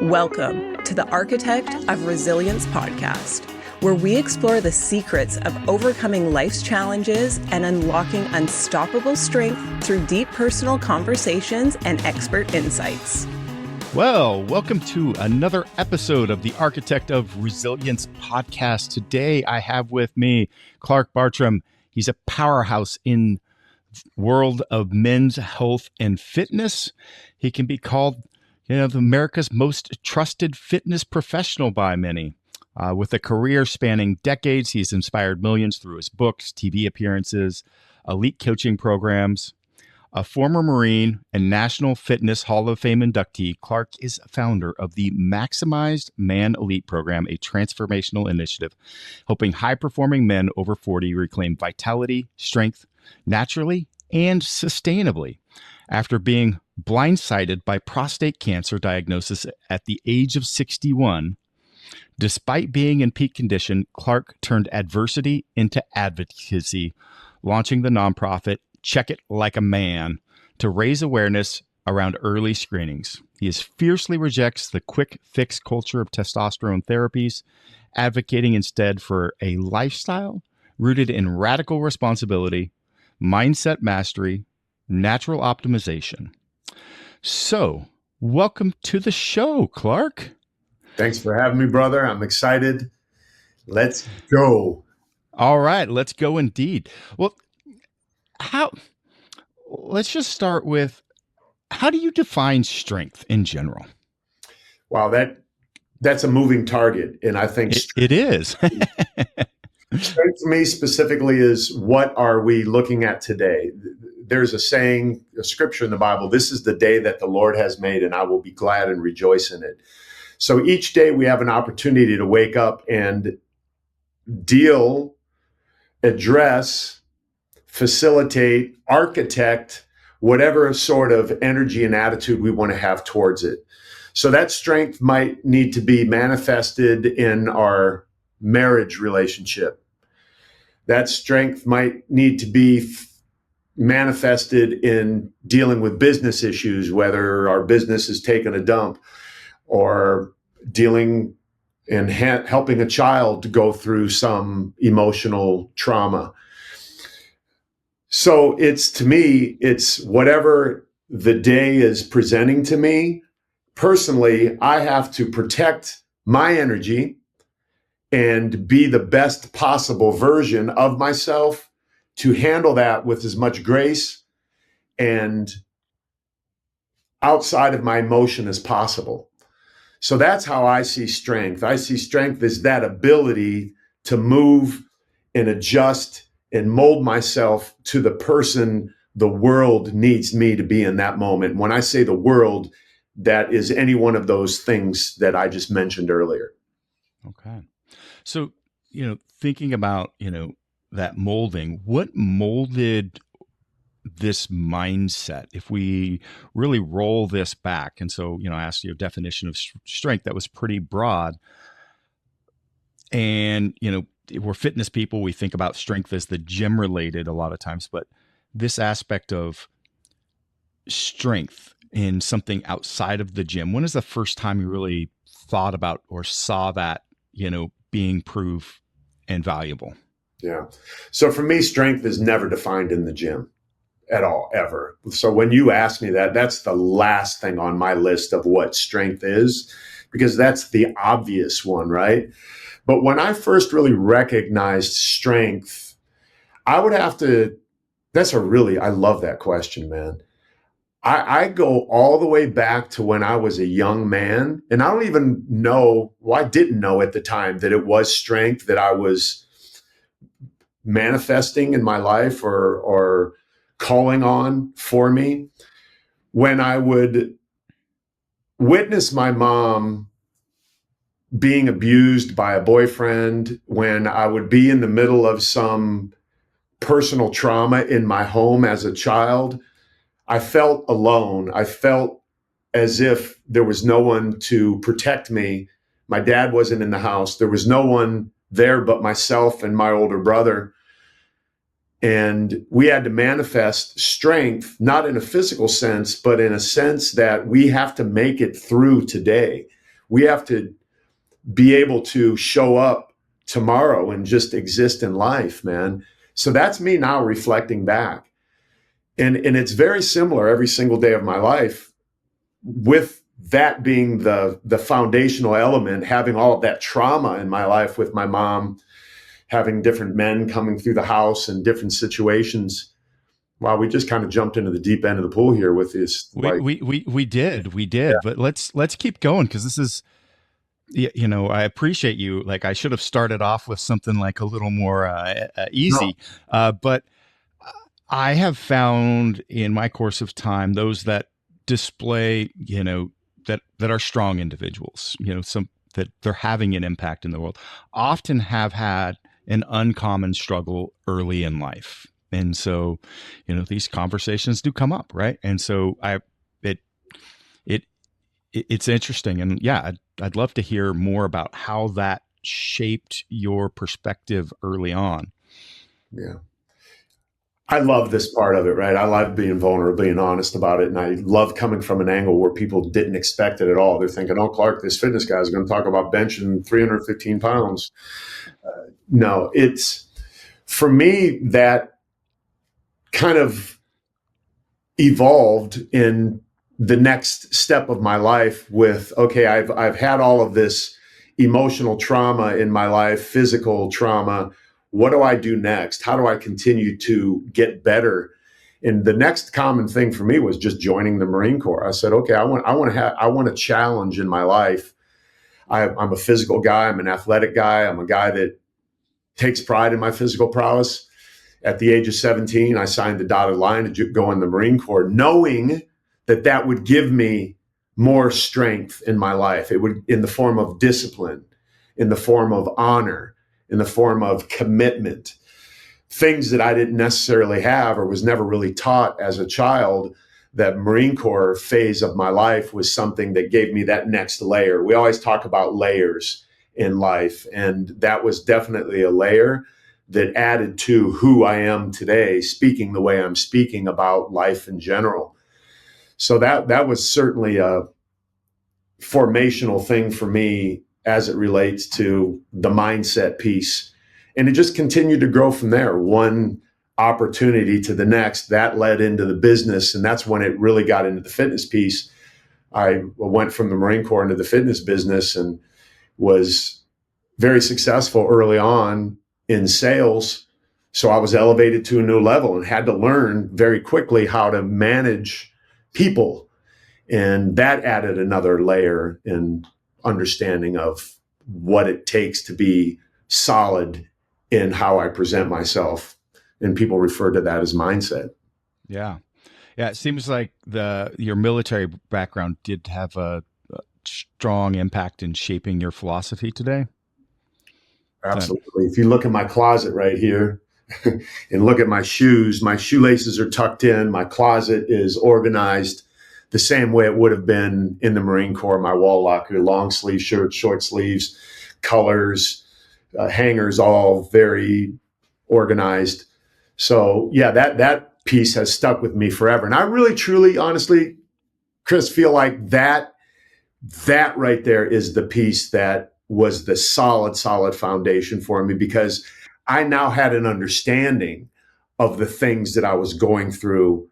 Welcome to the Architect of Resilience podcast, where we explore the secrets of overcoming life's challenges and unlocking unstoppable strength through deep personal conversations and expert insights. Well, welcome to another episode of the Architect of Resilience podcast. Today, I have with me Clark Bartram. He's a powerhouse in world of men's health and fitness. He can be called, America's most trusted fitness professional by many. With a career spanning decades, he's inspired millions through his books, TV appearances, elite coaching programs. A former Marine and National Fitness Hall of Fame inductee, Clark is founder of the Maximized Man Elite Program, a transformational initiative helping high-performing men over 40 reclaim vitality, strength, naturally and sustainably. After being blindsided by prostate cancer diagnosis at the age of 61, despite being in peak condition, Clark turned adversity into advocacy, launching the nonprofit Check It Like a Man to raise awareness around early screenings. He fiercely rejects the quick fix culture of testosterone therapies, advocating instead for a lifestyle rooted in radical responsibility, mindset mastery, natural optimization. So, welcome to the show, Clark. Thanks for having me, brother. I'm excited. Let's go. All right, let's go indeed. Well, let's just start with, how do you define strength in general? Wow, that's a moving target. And I think it is. Strength for me specifically is, what are we looking at today? There's a saying, a scripture in the Bible, this is the day that the Lord has made, and I will be glad and rejoice in it. So each day we have an opportunity to wake up and address, facilitate, architect, whatever sort of energy and attitude we want to have towards it. So that strength might need to be manifested in our marriage relationship. That strength might need to be manifested in dealing with business issues, whether our business is taking a dump, or dealing and helping a child to go through some emotional trauma. So to me, it's whatever the day is presenting to me. Personally, I have to protect my energy and be the best possible version of myself to handle that with as much grace and outside of my emotion as possible. So that's how I see strength. I see strength as that ability to move and adjust and mold myself to the person the world needs me to be in that moment. When I say the world, that is any one of those things that I just mentioned earlier. Okay. So, thinking about, that molding, what molded this mindset? If we really roll this back, and so, I asked you a definition of strength that was pretty broad. And, we're fitness people. We think about strength as the gym related a lot of times, but this aspect of strength in something outside of the gym, when is the first time you really thought about or saw that, being proof and valuable? Yeah. So for me, strength is never defined in the gym at all, ever. So when you ask me that, that's the last thing on my list of what strength is, because that's the obvious one, right? But when I first really recognized strength, I love that question, man. I go all the way back to when I was a young man, and I don't even know, I didn't know at the time that it was strength that I was manifesting in my life or calling on for me. When I would witness my mom being abused by a boyfriend, when I would be in the middle of some personal trauma in my home as a child, I felt alone. I felt as if there was no one to protect me. My dad wasn't in the house. There was no one there but myself and my older brother. And we had to manifest strength, not in a physical sense, but in a sense that we have to make it through today. We have to be able to show up tomorrow and just exist in life, man. So that's me now reflecting back. And it's very similar every single day of my life, with that being the foundational element, having all of that trauma in my life with my mom, having different men coming through the house and different situations. Wow, we just kind of jumped into the deep end of the pool here with this. We did, Yeah. but let's keep going, because this is, you know, I appreciate you. Like, I should have started off with something like a little more easy, but I have found in my course of time, those that display, you know, that are strong individuals, you know, some that they're having an impact in the world, often have had an uncommon struggle early in life. And so, you know, these conversations do come up, right? And so it's interesting. And yeah, I'd love to hear more about how that shaped your perspective early on. Yeah. I love this part of it, right? I love being vulnerable, being honest about it. And I love coming from an angle where people didn't expect it at all. They're thinking, oh, Clark, this fitness guy is going to talk about benching 315 pounds. No, it's, for me, that kind of evolved in the next step of my life with, okay, I've had all of this emotional trauma in my life, physical trauma. What do I do next? How do I continue to get better? And the next common thing for me was just joining the Marine Corps. I said, okay, I want a challenge in my life. I'm a physical guy. I'm an athletic guy. I'm a guy that takes pride in my physical prowess. At the age of 17, I signed the dotted line to go in the Marine Corps, knowing that would give me more strength in my life. It would, in the form of discipline, in the form of honor, in the form of commitment, things that I didn't necessarily have or was never really taught as a child. That Marine Corps phase of my life was something that gave me that next layer. We always talk about layers in life, and that was definitely a layer that added to who I am today, speaking the way I'm speaking about life in general. So that was certainly a formational thing for me as it relates to the mindset piece. And it just continued to grow from there. One opportunity to the next, that led into the business. And that's when it really got into the fitness piece. I went from the Marine Corps into the fitness business and was very successful early on in sales. So I was elevated to a new level and had to learn very quickly how to manage people. And that added another layer in understanding of what it takes to be solid in how I present myself. And people refer to that as mindset. Yeah. Yeah. It seems like your military background did have a strong impact in shaping your philosophy today. Absolutely. If you look at my closet right here and look at my shoes, my shoelaces are tucked in. My closet is organized the same way it would have been in the Marine Corps. My wall locker, long sleeve shirts, short sleeves, colors, hangers, all very organized. So yeah, that piece has stuck with me forever. And I really, truly, honestly, Chris, feel like that right there is the piece that was the solid foundation for me, because I now had an understanding of the things that I was going through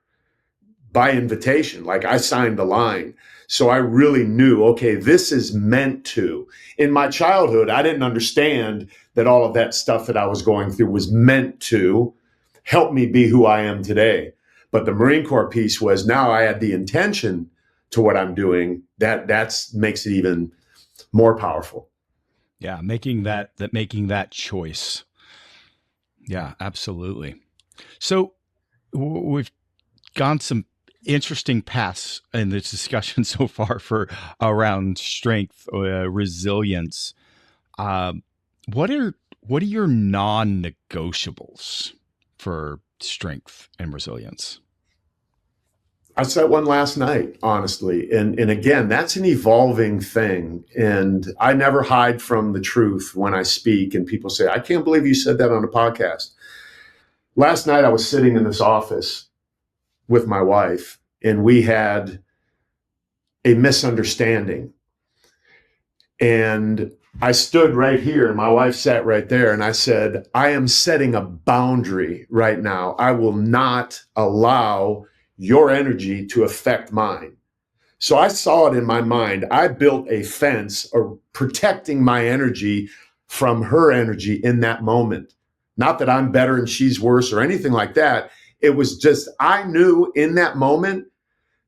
by invitation. Like, I signed the line. So I really knew, okay, this is meant to. In my childhood, I didn't understand that all of that stuff that I was going through was meant to help me be who I am today. But the Marine Corps piece was, now I had the intention to what I'm doing. That makes it even more powerful. Yeah, making that choice. Yeah, absolutely. So we've gone some interesting paths in this discussion so far for around strength, resilience. What are your non-negotiables for strength and resilience? I set one last night, honestly. And again, that's an evolving thing. And I never hide from the truth when I speak and people say, I can't believe you said that on a podcast. Last night, I was sitting in this office with my wife, and we had a misunderstanding. And I stood right here, and my wife sat right there, and I said, I am setting a boundary right now. I will not allow your energy to affect mine. So I saw it in my mind. I built a fence or protecting my energy from her energy in that moment. Not that I'm better and she's worse or anything like that. It was just, I knew in that moment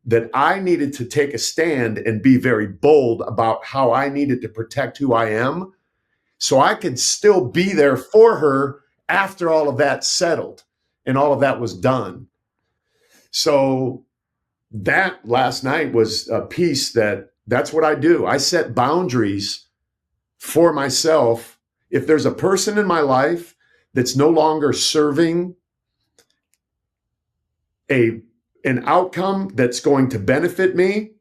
that I needed to take a stand and be very bold about how I needed to protect who I am so I could still be there for her after all of that settled and all of that was done. So that last night was a piece that's what I do. I set boundaries for myself. If there's a person in my life that's no longer serving an outcome that's going to benefit me,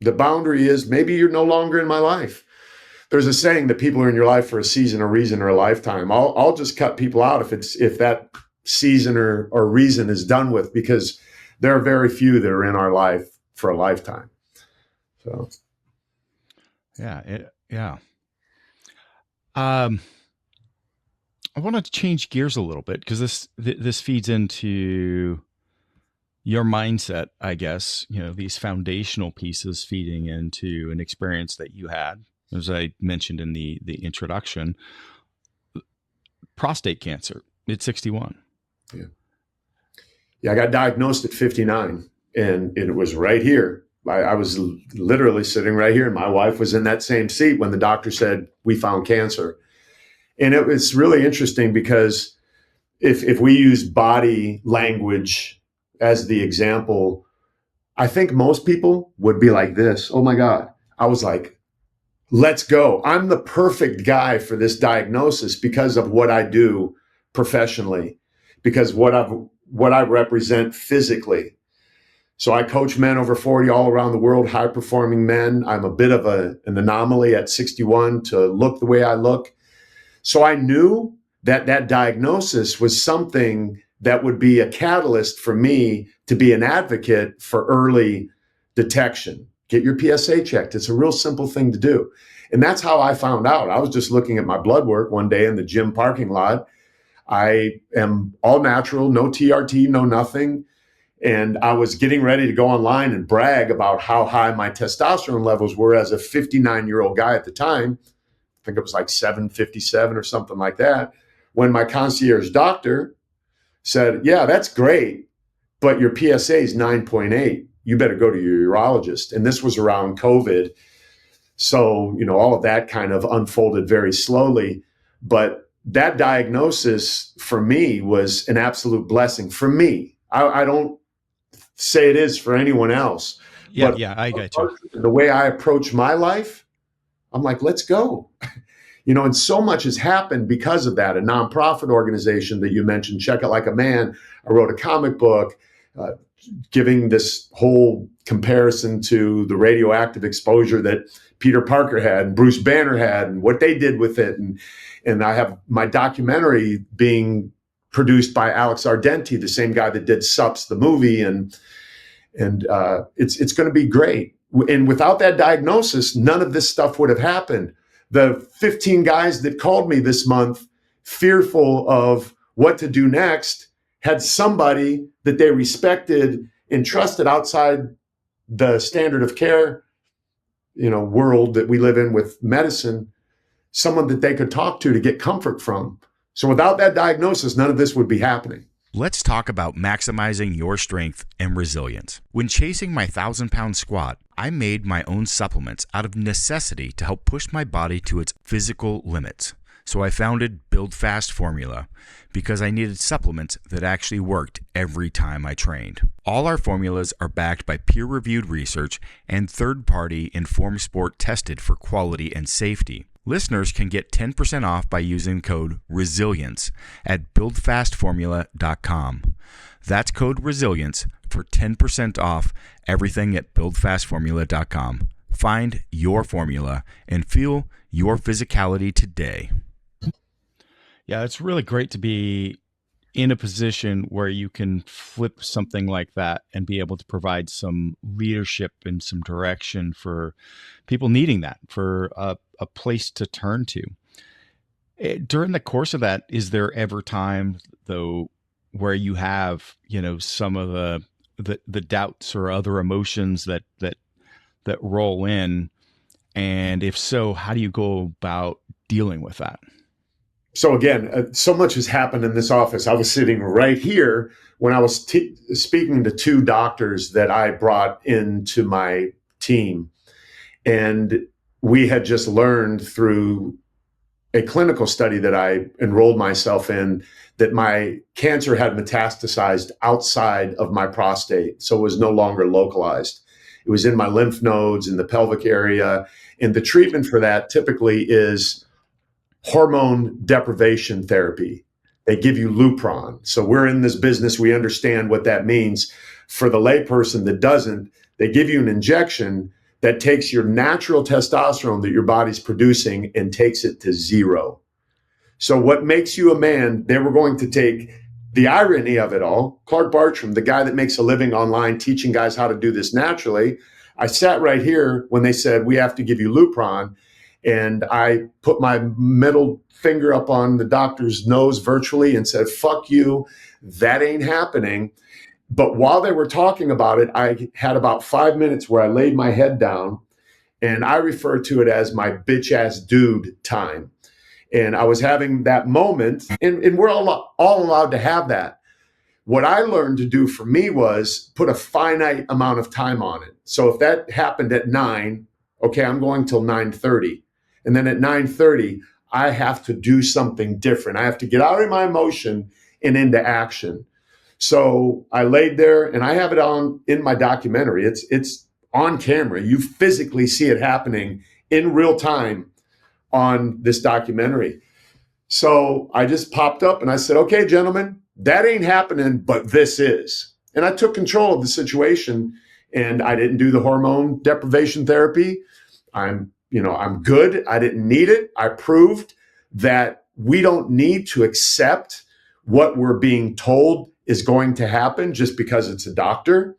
the boundary is maybe you're no longer in my life. There's a saying that people are in your life for a season, a reason, or a lifetime. I'll just cut people out if that season or reason is done with, because there are very few that are in our life for a lifetime. So, yeah. I wanted to change gears a little bit because this feeds into your mindset, I guess. These foundational pieces feeding into an experience that you had, as I mentioned in the introduction, prostate cancer at 61. Yeah, I got diagnosed at 59, and it was right here. I was literally sitting right here, and my wife was in that same seat when the doctor said, we found cancer. And it was really interesting because if we use body language as the example, I think most people would be like this. Oh my God. I was like, let's go. I'm the perfect guy for this diagnosis because of what I do professionally, because what I represent physically. So I coach men over 40 all around the world, high performing men. I'm a bit of an anomaly at 61 to look the way I look. So I knew that diagnosis was something that would be a catalyst for me to be an advocate for early detection. Get your PSA checked. It's a real simple thing to do. And that's how I found out. I was just looking at my blood work one day in the gym parking lot. I am all natural, no TRT, no nothing. And I was getting ready to go online and brag about how high my testosterone levels were as a 59-year-old guy at the time. I think it was like 757 or something like that, when my concierge doctor said, yeah, that's great, but your PSA is 9.8. You better go to your urologist. And this was around COVID. So, all of that kind of unfolded very slowly. But that diagnosis for me was an absolute blessing for me. I don't say it is for anyone else. Yeah, I got you. The way I approach my life, I'm like, let's go. And so much has happened because of that. A nonprofit organization that you mentioned, Check It Like a Man. I wrote a comic book giving this whole comparison to the radioactive exposure that Peter Parker had and Bruce Banner had and what they did with it. And I have my documentary being produced by Alex Ardenti, the same guy that did Sups, the movie. And it's going to be great. And without that diagnosis, none of this stuff would have happened. The 15 guys that called me this month, fearful of what to do next, had somebody that they respected and trusted outside the standard of care, world that we live in with medicine, someone that they could talk to get comfort from. So without that diagnosis, none of this would be happening. Let's talk about maximizing your strength and resilience. When chasing my 1,000-pound squat, I made my own supplements out of necessity to help push my body to its physical limits. So I founded Build Fast Formula because I needed supplements that actually worked every time I trained. All our formulas are backed by peer-reviewed research and third-party Informed Sport tested for quality and safety. Listeners can get 10% off by using code RESILIENCE at buildfastformula.com. That's code RESILIENCE for 10% off everything at buildfastformula.com. Find your formula and feel your physicality today. Yeah, it's really great to be in a position where you can flip something like that and be able to provide some leadership and some direction for people needing that, for a place to turn to. During the course of that, is there ever time though where you have, some of the doubts or other emotions that roll in? And if so, how do you go about dealing with that? So again, so much has happened in this office. I was sitting right here when I was speaking to two doctors that I brought into my team. And we had just learned through a clinical study that I enrolled myself in that my cancer had metastasized outside of my prostate. So it was no longer localized. It was in my lymph nodes, in the pelvic area. And the treatment for that typically is hormone deprivation therapy. They give you Lupron. So we're in this business. We understand what that means. For the layperson that doesn't, they give you an injection that takes your natural testosterone that your body's producing and takes it to zero. So what makes you a man, they were going to take the irony of it all. Clark Bartram, the guy that makes a living online teaching guys how to do this naturally. I sat right here when they said, we have to give you Lupron. And I put my middle finger up on the doctor's nose virtually and said, fuck you, that ain't happening. But while they were talking about it, I had about 5 minutes where I laid my head down, and I refer to it as my bitch ass dude time. And I was having that moment, and we're all allowed to have that. What I learned to do for me was put a finite amount of time on it. So if that happened at 9, okay, I'm going till 9:30. And then at 9:30, I have to do something different. I have to get out of my emotion and into action. So I laid there, and I have it on in my documentary. It's on camera. You physically see it happening in real time on this documentary. So I just popped up and I said, okay, gentlemen, that ain't happening, but this is. And I took control of the situation, and I didn't do the hormone deprivation therapy. I'm good. I didn't need it. I proved that we don't need to accept what we're being told is going to happen just because it's a doctor.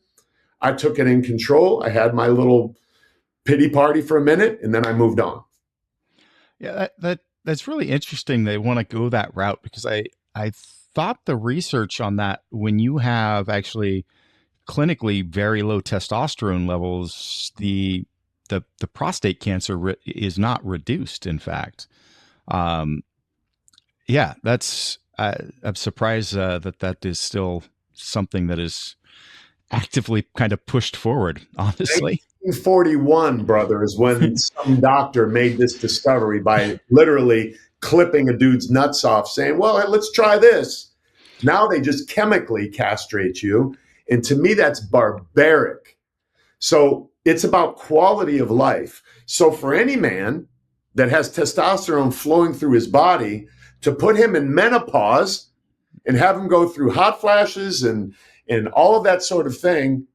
I took it in control. I had my little pity party for a minute, and then I moved on. Yeah, that's really interesting. They want to go that route, because I thought the research on that, when you have actually clinically very low testosterone levels, the prostate cancer is not reduced. In fact, yeah, I'm surprised that is still something that is actively kind of pushed forward, honestly. 1941, brother, is when some doctor made this discovery by literally clipping a dude's nuts off, saying, well, let's try this. Now they just chemically castrate you. And to me, that's barbaric. So it's about quality of life. So for any man that has testosterone flowing through his body, to put him in menopause and have him go through hot flashes and all of that sort of thing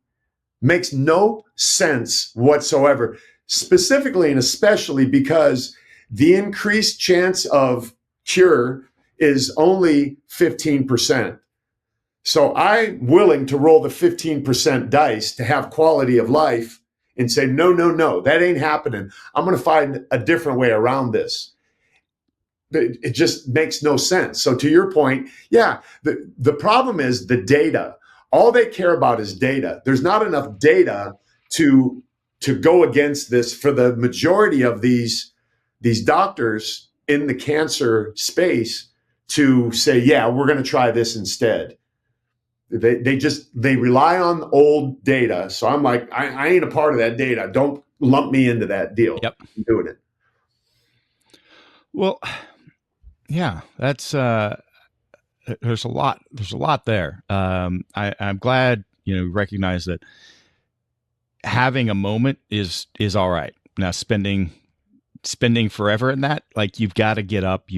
makes no sense whatsoever, specifically and especially because the increased chance of cure is only 15%. So I'm willing to roll the 15% dice to have quality of life and say, no, that ain't happening. I'm going to find a different way around this. It just makes no sense. So to your point, yeah, the problem is the data. All they care about is data. There's not enough data to go against this for the majority of these doctors in the cancer space to say, yeah, we're going to try this instead. They rely on old data. So I'm like, I ain't a part of that data. Don't lump me into that deal. Yep. I'm doing it. Well, yeah, that's there's a lot there. I'm glad you recognize that having a moment is all right. Now spending forever in that, like, you've got to get up.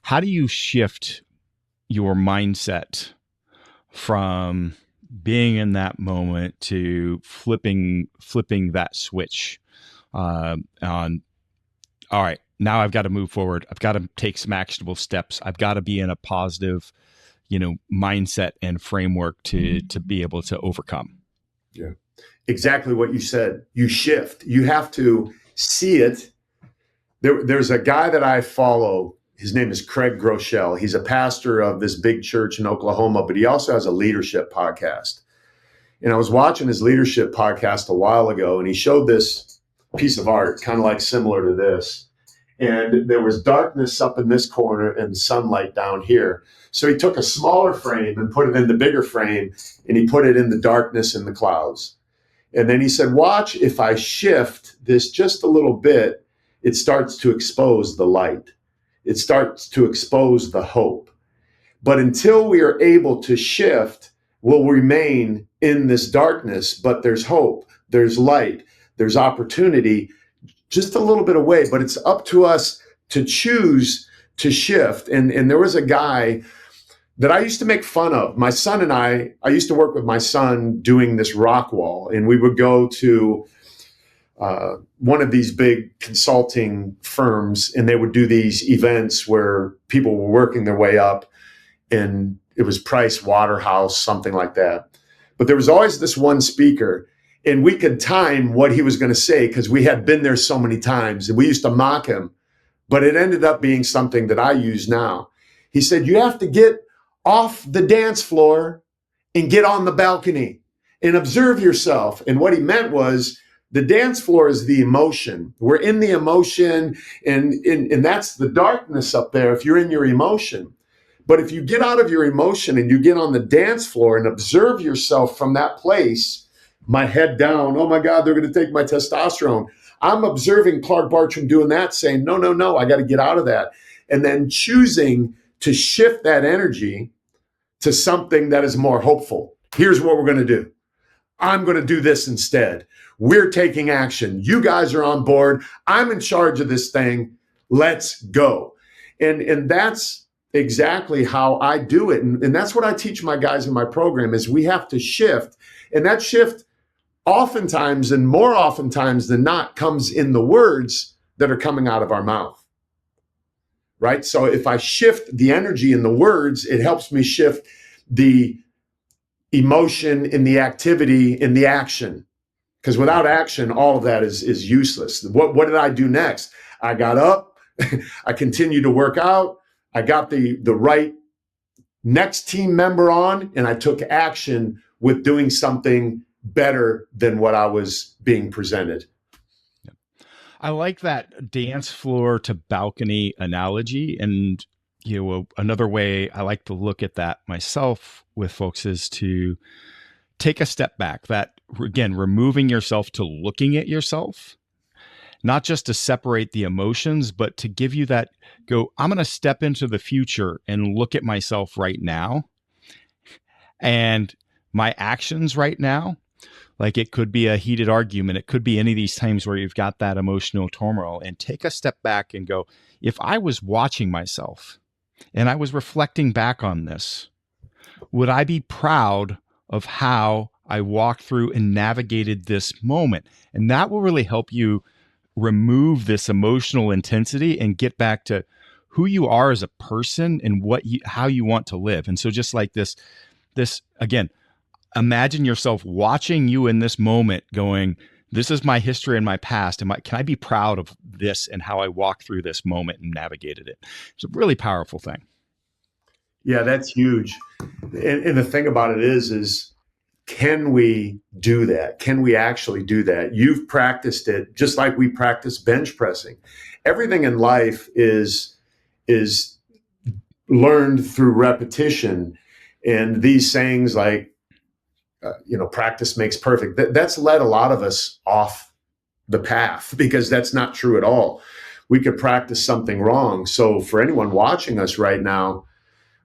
How do you shift your mindset from being in that moment to flipping that switch on, all right, now I've got to move forward. I've got to take some actionable steps. I've got to be in a positive, mindset and framework to be able to overcome. Yeah, exactly what you said. You shift. You have to see it. There's a guy that I follow. His name is Craig Groeschel. He's a pastor of this big church in Oklahoma, but he also has a leadership podcast. And I was watching his leadership podcast a while ago, and he showed this piece of art, kind of like similar to this. And there was darkness up in this corner and sunlight down here. So he took a smaller frame and put it in the bigger frame, and he put it in the darkness in the clouds. And then he said, watch, if I shift this just a little bit, it starts to expose the light. It starts to expose the hope. But until we are able to shift, we'll remain in this darkness, but there's hope, there's light, there's opportunity, just a little bit away, but it's up to us to choose to shift. And there was a guy that I used to make fun of. My son and I used to work with my son doing this rock wall, and we would go to one of these big consulting firms, and they would do these events where people were working their way up, and it was Price Waterhouse, something like that. But there was always this one speaker, and we could time what he was going to say because we had been there so many times, and we used to mock him. But it ended up being something that I use now. He said, you have to get off the dance floor and get on the balcony and observe yourself. And what he meant was the dance floor is the emotion. We're in the emotion, and that's the darkness up there if you're in your emotion. But if you get out of your emotion and you get on the dance floor and observe yourself from that place, my head down, oh my God, they're going to take my testosterone. I'm observing Clark Bartram doing that, saying, no, I got to get out of that. And then choosing to shift that energy to something that is more hopeful. Here's what we're going to do. I'm going to do this instead. We're taking action. You guys are on board. I'm in charge of this thing. Let's go. And that's exactly how I do it. And that's what I teach my guys in my program is we have to shift. And that shift oftentimes and more oftentimes than not comes in the words that are coming out of our mouth. Right? So if I shift the energy in the words, it helps me shift the emotion in the activity, in the action. Because without action, all of that is useless. What did I do next? I got up, I continued to work out, I got the right next team member on, and I took action with doing something better than what I was being presented. I like that dance floor to balcony analogy. And, another way I like to look at that myself with folks is to take a step back. That, again, removing yourself to looking at yourself, not just to separate the emotions, but to give you that I'm going to step into the future and look at myself right now and my actions right now. Like it could be a heated argument. It could be any of these times where you've got that emotional turmoil, and take a step back and go, if I was watching myself and I was reflecting back on this, would I be proud of how I walked through and navigated this moment? And that will really help you remove this emotional intensity and get back to who you are as a person and how you want to live. And so just like this again, imagine yourself watching you in this moment going, this is my history and my past. Can I be proud of this and how I walked through this moment and navigated it? It's a really powerful thing. Yeah, that's huge. And the thing about it is can we do that? Can we actually do that? You've practiced it just like we practice bench pressing. Everything in life is learned through repetition. And these sayings like, practice makes perfect. That's led a lot of us off the path because that's not true at all. We could practice something wrong. So for anyone watching us right now,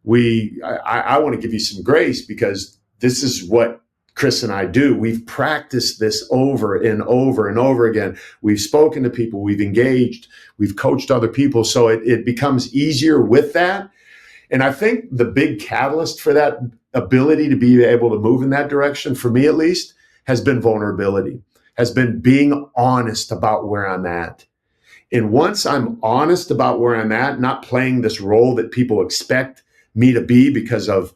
I want to give you some grace because this is what Chris and I do. We've practiced this over and over and over again. We've spoken to people, we've engaged, we've coached other people. So it becomes easier with that. And I think the big catalyst for that ability to be able to move in that direction, for me at least, has been vulnerability, has been being honest about where I'm at. And once I'm honest about where I'm at, not playing this role that people expect me to be because of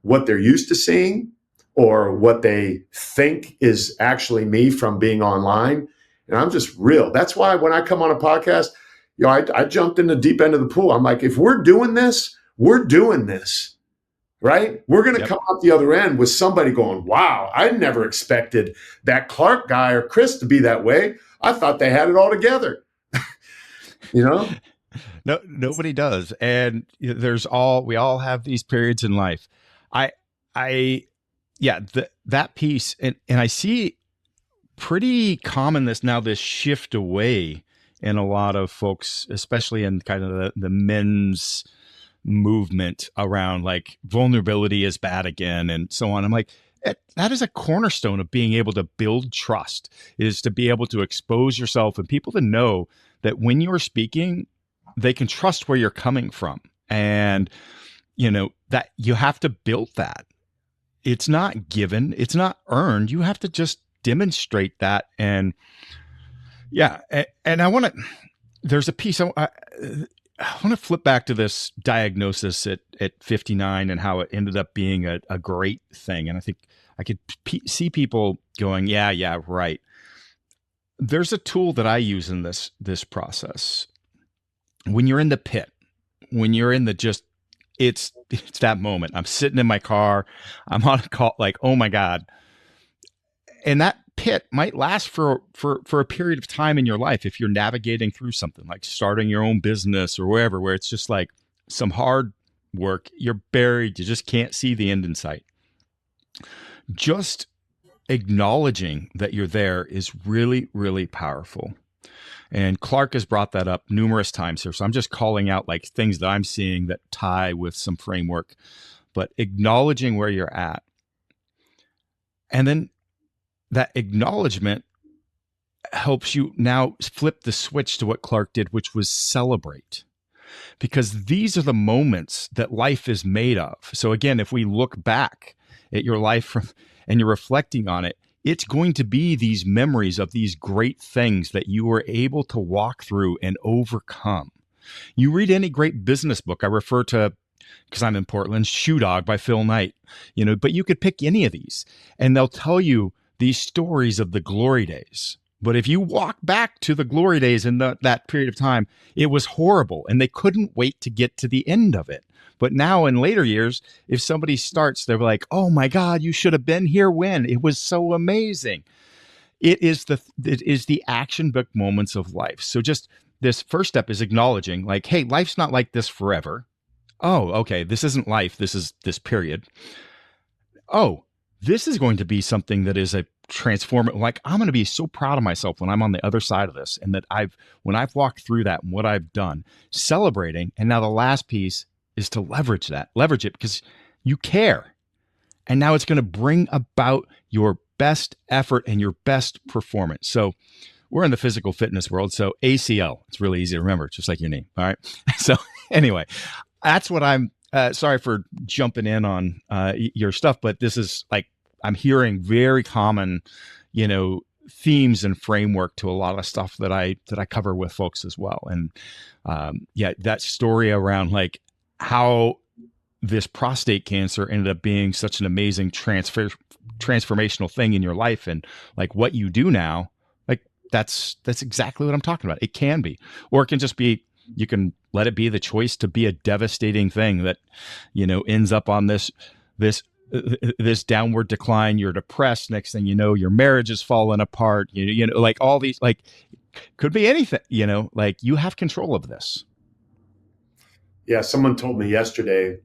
what they're used to seeing or what they think is actually me from being online. And I'm just real. That's why when I come on a podcast, I jumped in the deep end of the pool. I'm like, if we're doing this, we're doing this, right? We're going to come out the other end with somebody going, wow, I never expected that Clark guy or Chris to be that way. I thought they had it all together. No, nobody does. And we all have these periods in life. That piece, and I see pretty common this shift away in a lot of folks, especially in kind of the men's movement around like vulnerability is bad again and so on. I'm like, that is a cornerstone of being able to build trust, is to be able to expose yourself and people to know that when you're speaking, they can trust where you're coming from. And, that you have to build that. It's not given, it's not earned. You have to just demonstrate that. And there's a piece I want to flip back to this diagnosis at 59 and how it ended up being a great thing. And I think I could see people going, yeah, right. There's a tool that I use in this process. When you're in the pit, when you're in it's that moment. I'm sitting in my car, I'm on a call, like, oh my God. And that pit might last for a period of time in your life if you're navigating through something like starting your own business or wherever, where it's just like some hard work, you're buried, you just can't see the end in sight. Just acknowledging that you're there is really, really powerful. And Clark has brought that up numerous times here. So I'm just calling out like things that I'm seeing that tie with some framework, but acknowledging where you're at. And then that acknowledgement helps you now flip the switch to what Clark did, which was celebrate. Because these are the moments that life is made of. So again, if we look back at your life and you're reflecting on it, it's going to be these memories of these great things that you were able to walk through and overcome. You read any great business book, I refer to, because I'm in Portland, Shoe Dog by Phil Knight, but you could pick any of these and they'll tell you these stories of the glory days. But if you walk back to the glory days in that period of time, it was horrible and they couldn't wait to get to the end of it. But now in later years, if somebody starts, they're like, oh my God, you should have been here when it was so amazing. It is the action book moments of life. So just this first step is acknowledging like, hey, life's not like this forever. Oh, okay. This isn't life. This is this period. Oh, this is going to be something that is a transformative. Like I'm going to be so proud of myself when I'm on the other side of this. And that when I've walked through that and what I've done, celebrating. And now the last piece is to leverage it because you care. And now it's going to bring about your best effort and your best performance. So we're in the physical fitness world. So ACL, it's really easy to remember, just like your name. All right. So anyway, that's what I'm sorry for jumping in on your stuff, but this is like, I'm hearing very common, themes and framework to a lot of stuff that I cover with folks as well. And that story around like how this prostate cancer ended up being such an amazing transformational thing in your life, and like what you do now, like that's exactly what I'm talking about. It can be, or it can just be, you can let it be the choice to be a devastating thing that, ends up on this downward decline. You're depressed. Next thing you know, your marriage is falling apart. Like all these, like could be anything, like you have control of this. Yeah. Someone told me yesterday,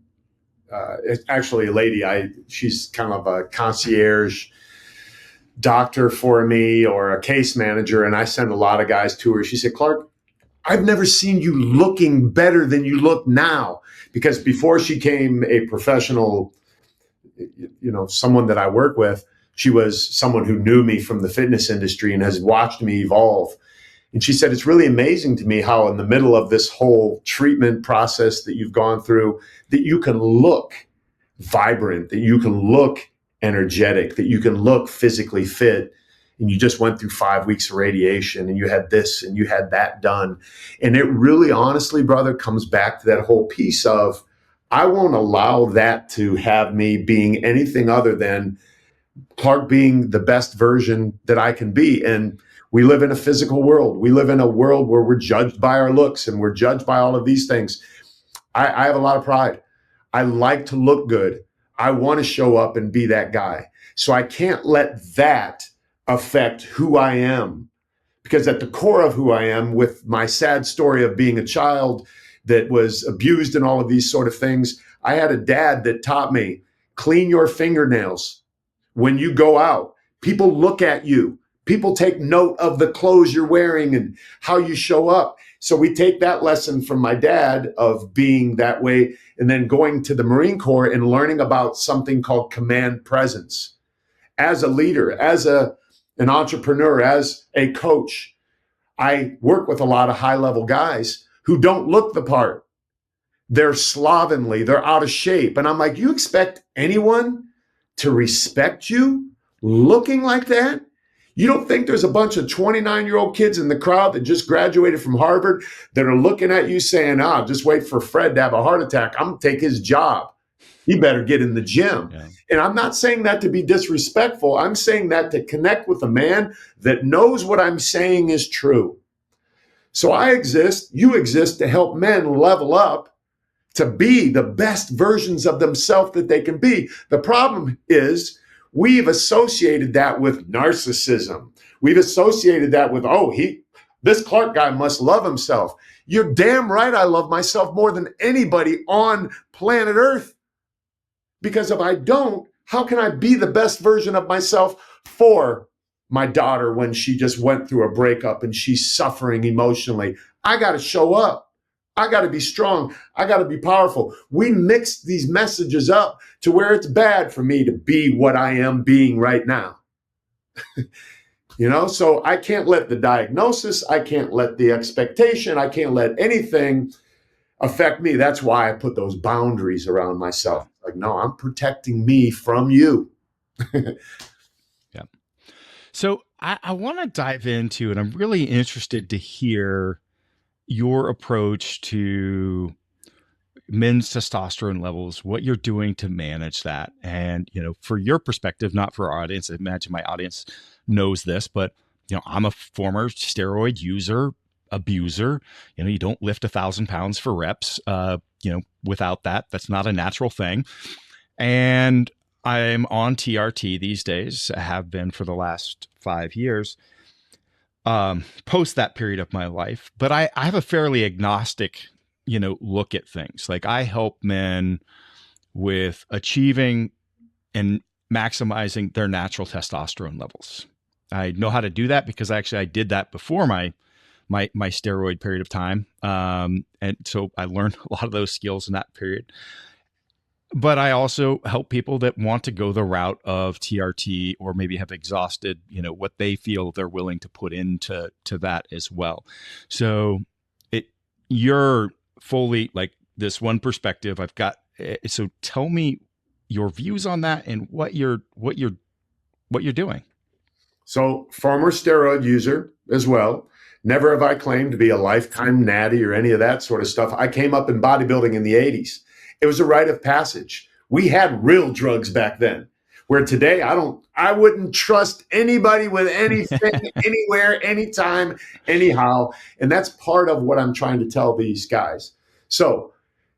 it's actually a lady, she's kind of a concierge doctor for me or a case manager. And I send a lot of guys to her. She said, Clark, I've never seen you looking better than you look now. Because before she became a professional, someone that I work with, she was someone who knew me from the fitness industry and has watched me evolve. And she said, it's really amazing to me how in the middle of this whole treatment process that you've gone through, that you can look vibrant, that you can look energetic, that you can look physically fit. And you just went through 5 weeks of radiation and you had this and you had that done. And it really honestly, brother, comes back to that whole piece of, I won't allow that to have me being anything other than Clark being the best version that I can be. And we live in a physical world. We live in a world where we're judged by our looks and we're judged by all of these things. I have a lot of pride. I like to look good. I want to show up and be that guy. So I can't let that affect who I am, because at the core of who I am, with my sad story of being a child that was abused and all of these sort of things, I had a dad that taught me, clean your fingernails when you go out. People look at you. People take note of the clothes you're wearing and how you show up. So we take that lesson from my dad of being that way, and then going to the Marine Corps and learning about something called command presence. As a leader, as an entrepreneur, as a coach, I work with a lot of high-level guys who don't look the part. They're slovenly, they're out of shape. And I'm like, you expect anyone to respect you looking like that? You don't think there's a bunch of 29-year-old kids in the crowd that just graduated from Harvard that are looking at you saying, just wait for Fred to have a heart attack. I'm going to take his job. He better get in the gym. Yeah. And I'm not saying that to be disrespectful. I'm saying that to connect with a man that knows what I'm saying is true. So I exist, you exist to help men level up to be the best versions of themselves that they can be. The problem is we've associated that with narcissism. We've associated that with, this Clark guy must love himself. You're damn right I love myself more than anybody on planet Earth. Because if I don't, how can I be the best version of myself for my daughter when she just went through a breakup and she's suffering emotionally? I got to show up. I got to be strong. I got to be powerful. We mix these messages up to where it's bad for me to be what I am being right now. So I can't let the diagnosis, I can't let the expectation, I can't let anything affect me. That's why I put those boundaries around myself. Like, no, I'm protecting me from you. Yeah. So I want to dive into, and I'm really interested to hear your approach to men's testosterone levels, what you're doing to manage that. And, for your perspective, not for our audience, I imagine my audience knows this, but, I'm a former steroid user, abuser. You don't lift 1,000 pounds for reps, without that. That's not a natural thing. And I'm on TRT these days. I have been for the last 5 years, post that period of my life. But I have a fairly agnostic, look at things. Like, I help men with achieving and maximizing their natural testosterone levels. I know how to do that because I did that before my steroid period of time. And so I learned a lot of those skills in that period. But I also help people that want to go the route of TRT, or maybe have exhausted, what they feel they're willing to put into that as well. So you're fully like this one perspective I've got. So tell me your views on that and what you're doing. So, former steroid user as well. Never have I claimed to be a lifetime natty or any of that sort of stuff. I came up in bodybuilding in the 80s. It was a rite of passage. We had real drugs back then, where today I wouldn't trust anybody with anything, anywhere, anytime, anyhow. And that's part of what I'm trying to tell these guys. So,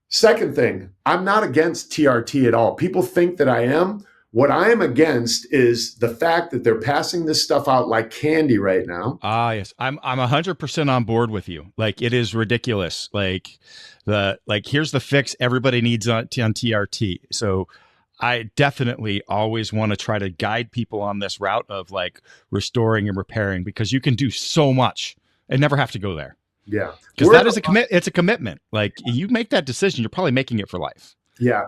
second thing, I'm not against TRT at all. People think that I am. What I am against is the fact that they're passing this stuff out like candy right now. Yes. I'm 100% on board with you. Like, it is ridiculous. Like, here's the fix everybody needs on TRT. So I definitely always want to try to guide people on this route of like restoring and repairing, because you can do so much and never have to go there. Yeah. Because that is it's a commitment. Like, you make that decision, you're probably making it for life. Yeah.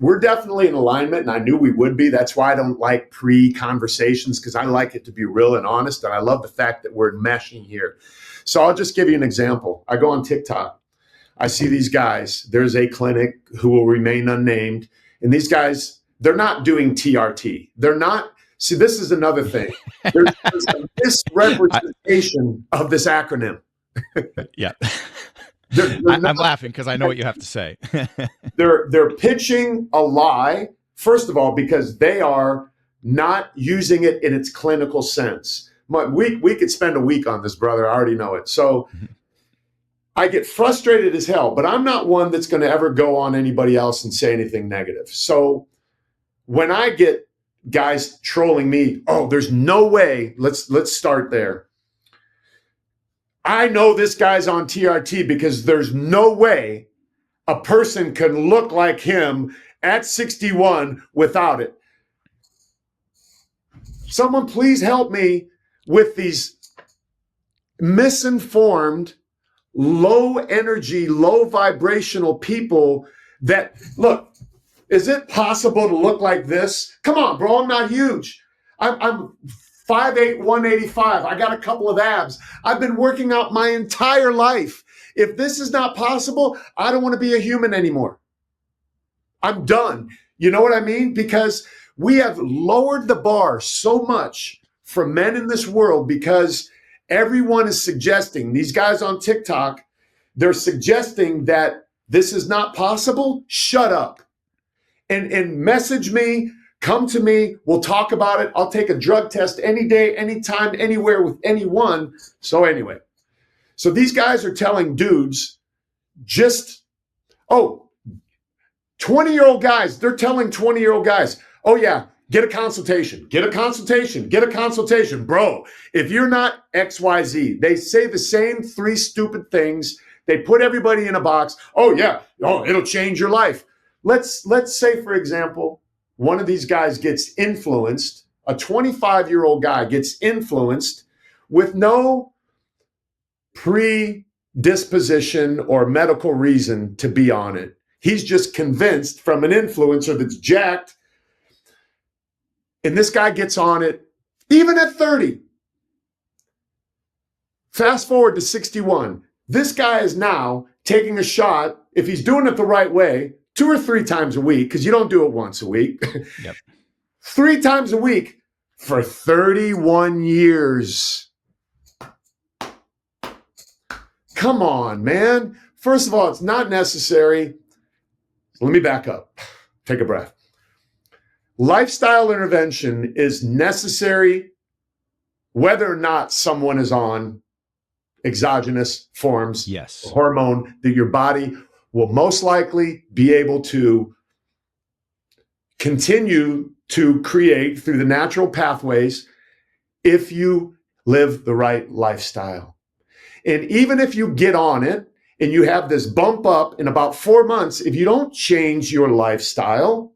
We're definitely in alignment, and I knew we would be. That's why I don't like pre-conversations, because I like it to be real and honest. And I love the fact that we're meshing here. So I'll just give you an example. I go on TikTok. I see these guys. There's a clinic who will remain unnamed. And these guys, they're not doing TRT. They're not. See, this is another thing. There's a misrepresentation of this acronym. Yeah. I'm laughing because I know what you have to say. They're pitching a lie, first of all, because they are not using it in its clinical sense. We could spend a week on this, brother. I already know it. So I get frustrated as hell, but I'm not one that's going to ever go on anybody else and say anything negative. So when I get guys trolling me, oh, there's no way. Let's start there. I know this guy's on TRT because there's no way a person can look like him at 61 without it. Someone please help me with these misinformed, low energy, low vibrational people that, look, is it possible to look like this? Come on, bro, I'm not huge. I'm 5'8", 185. I got a couple of abs. I've been working out my entire life. If this is not possible, I don't want to be a human anymore. I'm done. You know what I mean? Because we have lowered the bar so much for men in this world because everyone is suggesting, these guys on TikTok, they're suggesting that this is not possible. Shut up and message me. Come to me. We'll talk about it. I'll take a drug test any day, anytime, anywhere with anyone. So anyway, so these guys are telling dudes 20-year-old guys, they're telling 20-year-old guys, oh yeah, get a consultation, get a consultation, get a consultation. Bro, if you're not XYZ, they say the same three stupid things. They put everybody in a box. Oh yeah, oh, it'll change your life. Let's say, for example, one of these guys gets influenced, a 25-year-old guy gets influenced with no predisposition or medical reason to be on it. He's just convinced from an influencer that's jacked, and this guy gets on it, even at 30. Fast forward to 61. This guy is now taking a shot, if he's doing it the right way, 2 or 3 times a week, because you don't do it once a week. Yep. 3 times a week for 31 years. Come on, man. First of all, it's not necessary. Let me back up. Take a breath. Lifestyle intervention is necessary whether or not someone is on exogenous forms of hormone that your body will most likely be able to continue to create through the natural pathways if you live the right lifestyle. And even if you get on it and you have this bump up in about 4 months, if you don't change your lifestyle,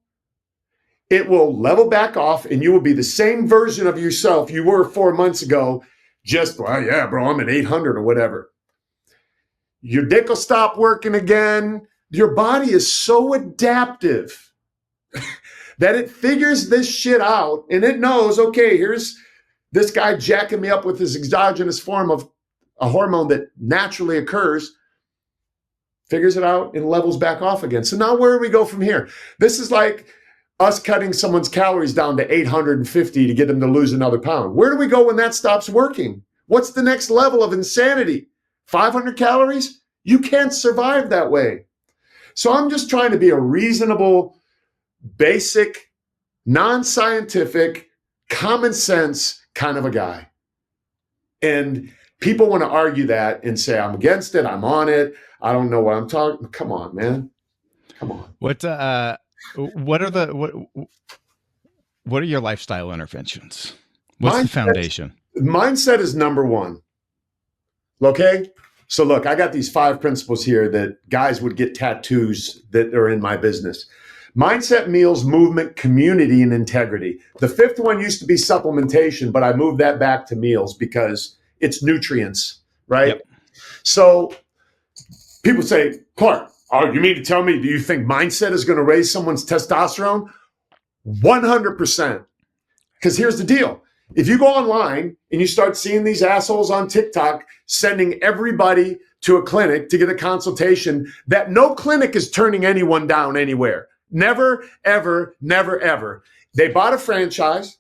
it will level back off and you will be the same version of yourself you were 4 months ago. Just, well, yeah, bro, I'm at 800 or whatever. Your dick will stop working again. Your body is so adaptive that it figures this shit out and it knows, okay, here's this guy jacking me up with his exogenous form of a hormone that naturally occurs, figures it out and levels back off again. So now where do we go from here? This is like us cutting someone's calories down to 850 to get them to lose another pound. Where do we go when that stops working? What's the next level of insanity? 500 calories? You can't survive that way. So I'm just trying to be a reasonable, basic, non-scientific, common sense kind of a guy. And people want to argue that and say, I'm against it, I'm on it, I don't know what I'm talking. Come on, man. Come on. What are your lifestyle interventions? What's the foundation? Mindset is number one. Okay? So look, I got these 5 principles here that guys would get tattoos that are in my business. Mindset, meals, movement, community, and integrity. The 5th one used to be supplementation, but I moved that back to meals because it's nutrients, right? Yep. So people say, Clark, oh, you mean to tell me, do you think mindset is going to raise someone's testosterone? 100%. Because here's the deal. If you go online and you start seeing these assholes on TikTok sending everybody to a clinic to get a consultation, that no clinic is turning anyone down anywhere. Never, ever, never, ever. They bought a franchise.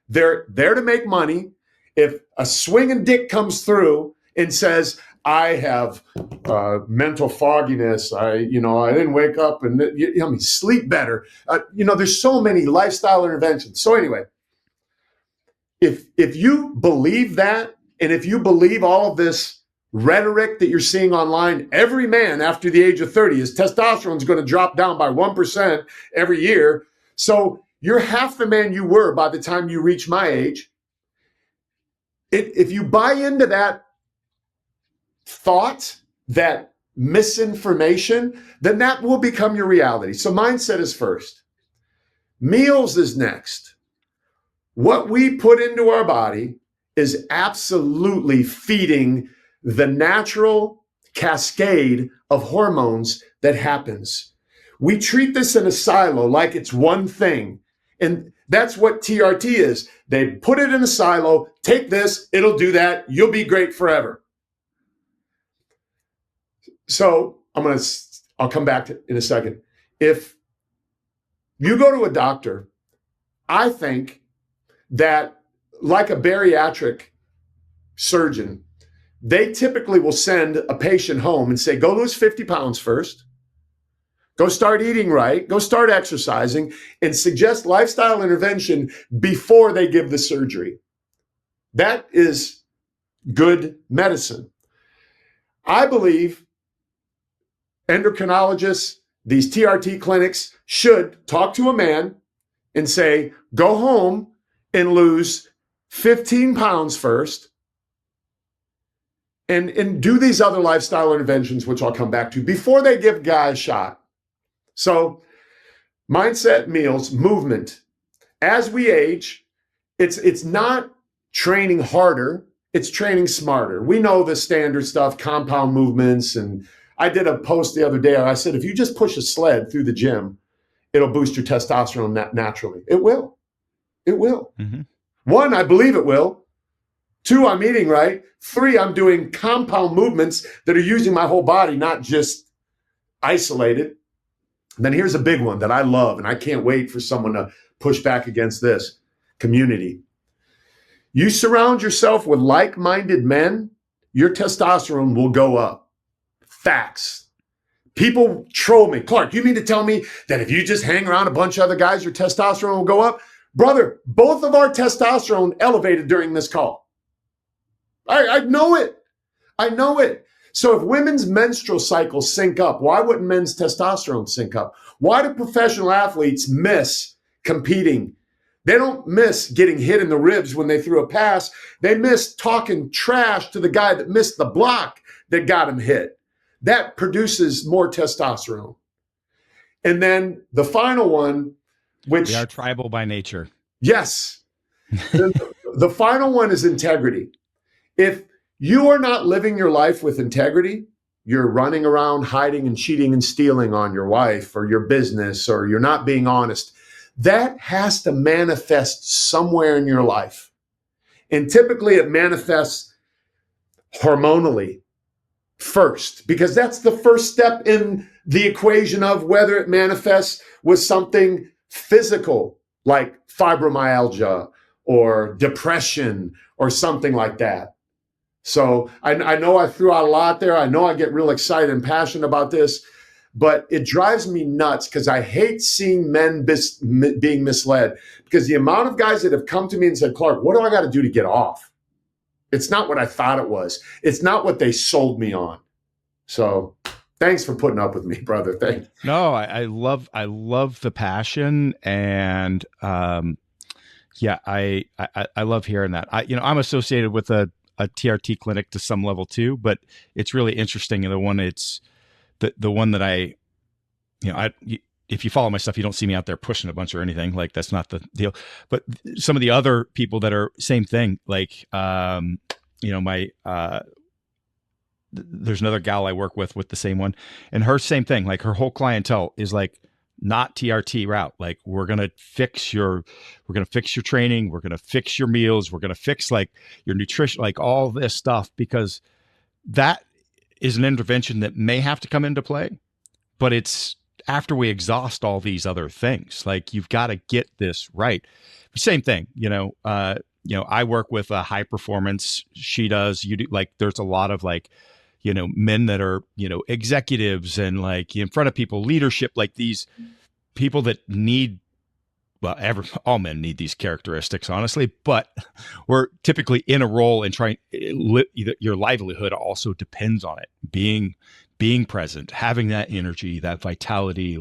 They're there to make money. If a swinging dick comes through and says, I have mental fogginess. I didn't wake up and sleep better. There's so many lifestyle interventions. So anyway, if you believe that, and if you believe all of this rhetoric that you're seeing online, every man after the age of 30, his testosterone is going to drop down by 1% every year. So you're half the man you were by the time you reach my age. If you buy into that thought, that misinformation, then that will become your reality. So mindset is first. Meals is next. What we put into our body is absolutely feeding the natural cascade of hormones that happens. We treat this in a silo like it's one thing. And that's what TRT is. They put it in a silo, take this, it'll do that, you'll be great forever. So I'll come back to in a second. If you go to a doctor, I think that like a bariatric surgeon, they typically will send a patient home and say, go lose 50 pounds first, go start eating right, go start exercising, and suggest lifestyle intervention before they give the surgery. That is good medicine. I believe endocrinologists, these TRT clinics should talk to a man and say, go home and lose 15 pounds first and do these other lifestyle interventions, which I'll come back to, before they give guys a shot. So mindset, meals, movement. As we age, it's not training harder, it's training smarter. We know the standard stuff, compound movements. And I did a post the other day. I said, if you just push a sled through the gym, it'll boost your testosterone naturally. It will. It will. Mm-hmm. 1, I believe it will. 2, I'm eating right. 3, I'm doing compound movements that are using my whole body, not just isolated. And then here's a big one that I love, and I can't wait for someone to push back against this: community. You surround yourself with like-minded men, your testosterone will go up. Facts. People troll me. Clark, you mean to tell me that if you just hang around a bunch of other guys, your testosterone will go up? Brother, both of our testosterone elevated during this call. I know it. I know it. So if women's menstrual cycles sync up, why wouldn't men's testosterone sync up? Why do professional athletes miss competing? They don't miss getting hit in the ribs when they threw a pass. They miss talking trash to the guy that missed the block that got him hit. That produces more testosterone. And then the final one, which... We are tribal by nature. Yes. The final one is integrity. If you are not living your life with integrity, you're running around hiding and cheating and stealing on your wife or your business, or you're not being honest, that has to manifest somewhere in your life. And typically it manifests hormonally first, because that's the first step in the equation of whether it manifests with something physical like fibromyalgia or depression or something like that. So I know I threw out a lot there. I know I get real excited and passionate about this, but it drives me nuts because I hate seeing men being misled, because the amount of guys that have come to me and said, Clark, what do I got to do to get off? It's not what I thought it was. It's not what they sold me on. So thanks for putting up with me, brother. Thanks. No, I love the passion, and yeah, I love hearing that. I'm associated with a TRT clinic to some level too, but it's really interesting. And the one that I if you follow my stuff, you don't see me out there pushing a bunch or anything. Like, that's not the deal. But some of the other people that are same thing, like, there's another gal I work with the same one, and her same thing. Like, her whole clientele is like not TRT route. Like, we're going to fix your training. We're going to fix your meals. We're going to fix like your nutrition, like all this stuff, because that is an intervention that may have to come into play, but it's after we exhaust all these other things. Like, you've got to get this right. Same thing, I work with a high performance. She does. You do, like, there's a lot of like men that are, executives and like in front of people, leadership, like these people that need, well, all men need these characteristics, honestly, but we're typically in a role and your livelihood also depends on it. Being present, having that energy, that vitality,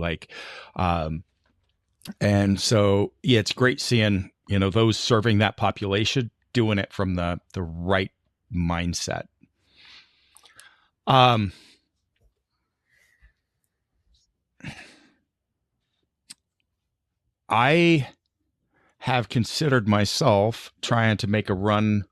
and so, yeah, it's great seeing, those serving that population doing it from the right mindset. I have considered myself trying to make a run.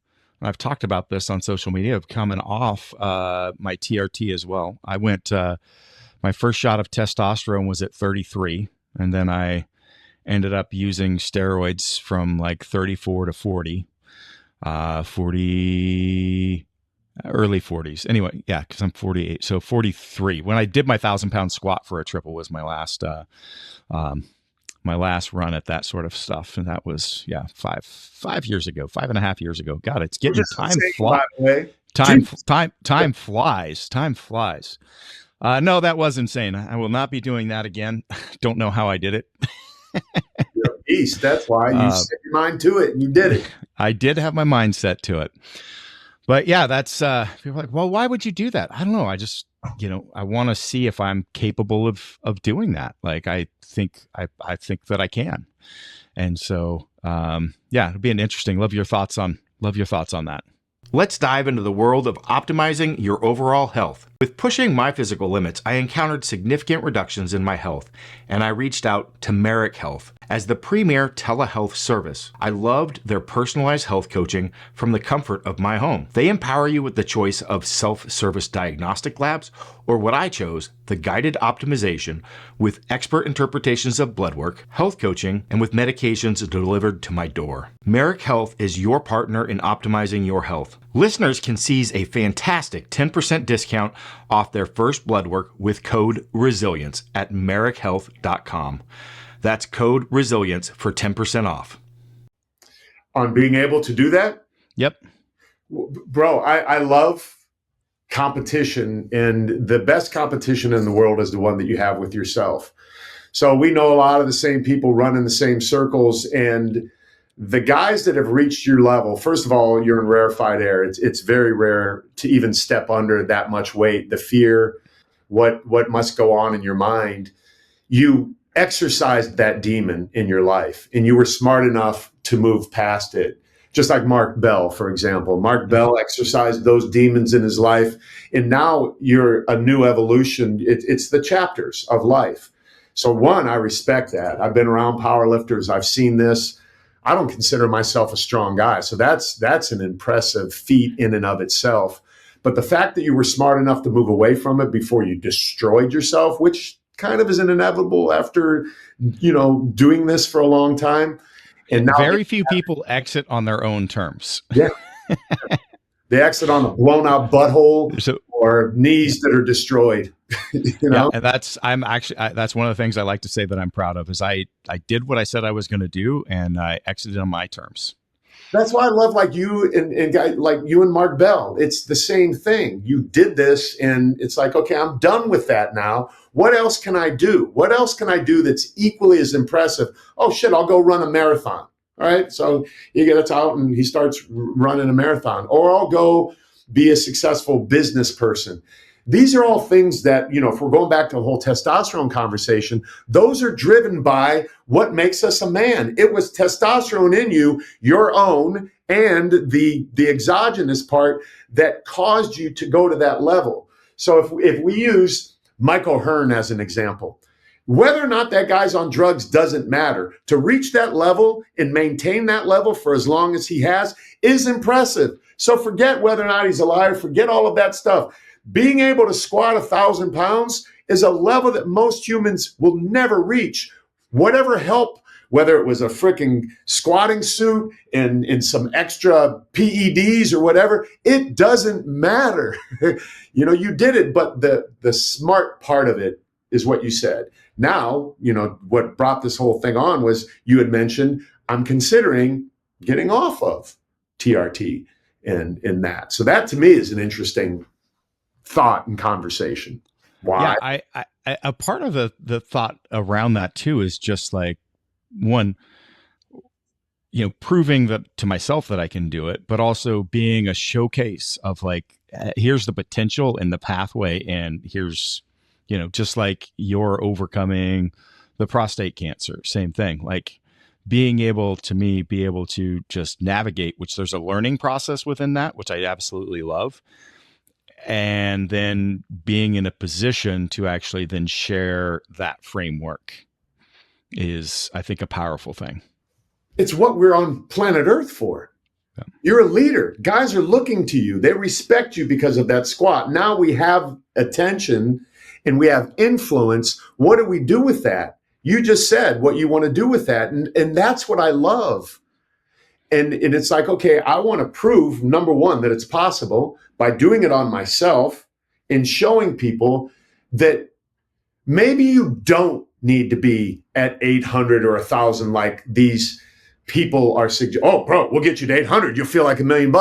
I've talked about this on social media of coming off my TRT as well. I went, my first shot of testosterone was at 33. And then I ended up using steroids from like 34 to 40, 40, early 40s. Anyway, yeah, because I'm 48. So 43. When I did my 1,000-pound squat for a triple was my last run at that sort of stuff. And that was, 5 years ago, 5.5 years ago. God, it's getting time flies. Time flies. No, that was insane. I will not be doing that again. Don't know how I did it. You're a beast. That's why you set your mind to it and you did it. I did have my mind set to it. But yeah, that's people are like, well, why would you do that? I don't know. I just, I want to see if I'm capable of doing that. Like I think that I can. And so it'll be an interesting. Love your thoughts on that. Let's dive into the world of optimizing your overall health. With pushing my physical limits, I encountered significant reductions in my health, and I reached out to Merrick Health as the premier telehealth service. I loved their personalized health coaching from the comfort of my home. They empower you with the choice of self-service diagnostic labs, or what I chose, the guided optimization with expert interpretations of blood work, health coaching, and with medications delivered to my door. Merrick Health is your partner in optimizing your health. Listeners can seize a fantastic 10% discount off their first blood work with code RESILIENCE at merrickhealth.com. That's code RESILIENCE for 10% off. On being able to do that? Yep. Bro, I love competition, and the best competition in the world is the one that you have with yourself. So we know a lot of the same people run in the same circles, and the guys that have reached your level, first of all, you're in rarefied air. It's very rare to even step under that much weight, the fear, what must go on in your mind. You exercised that demon in your life, and you were smart enough to move past it. Just like Mark Bell, for example. Mark Bell exercised those demons in his life, and now you're a new evolution. It's the chapters of life. So one, I respect that. I've been around power lifters. I've seen this. I don't consider myself a strong guy. So that's an impressive feat in and of itself. But the fact that you were smart enough to move away from it before you destroyed yourself, which kind of is an inevitable after, doing this for a long time. And now very few people exit on their own terms. Yeah. They exit on a blown out butthole or knees that are destroyed. Yeah, and that's one of the things I like to say that I'm proud of is I did what I said I was going to do, and I exited on my terms. That's why I love like you and guys like you and Mark Bell. It's the same thing. You did this, and it's like, okay, I'm done with that now. What else can I do? What else can I do that's equally as impressive? Oh shit, I'll go run a marathon. All right. So he gets out and he starts running a marathon, or I'll go be a successful business person. These are all things that, if we're going back to the whole testosterone conversation, those are driven by what makes us a man. It was testosterone in you, your own, and the exogenous part that caused you to go to that level. So if we use Michael Hearn as an example, whether or not that guy's on drugs doesn't matter. To reach that level and maintain that level for as long as he has is impressive. So forget whether or not he's alive, forget all of that stuff. Being able to squat 1,000 pounds is a level that most humans will never reach. Whatever help, whether it was a freaking squatting suit and some extra PEDs or whatever, it doesn't matter. You did it, but the smart part of it is what you said. Now, what brought this whole thing on was you had mentioned, I'm considering getting off of TRT and that. So that to me is an interesting thought and conversation. Why? Yeah, a part of the thought around that too is just like, one, proving that to myself that I can do it, but also being a showcase of like, here's the potential and the pathway, and here's, just like you're overcoming the prostate cancer, same thing. Like being able to just navigate, which there's a learning process within that, which I absolutely love. And then being in a position to actually then share that framework is, I think, a powerful thing. It's what we're on planet Earth for. Yeah. You're a leader. Guys are looking to you. They respect you because of that squat. Now we have attention and we have influence. What do we do with that? You just said what you want to do with that. And that's what I love. And it's like, okay, I want to prove, number one, that it's possible by doing it on myself and showing people that maybe you don't need to be at 800 or 1,000 like these people are suggesting. Oh, bro, we'll get you to 800. You'll feel like $1 million.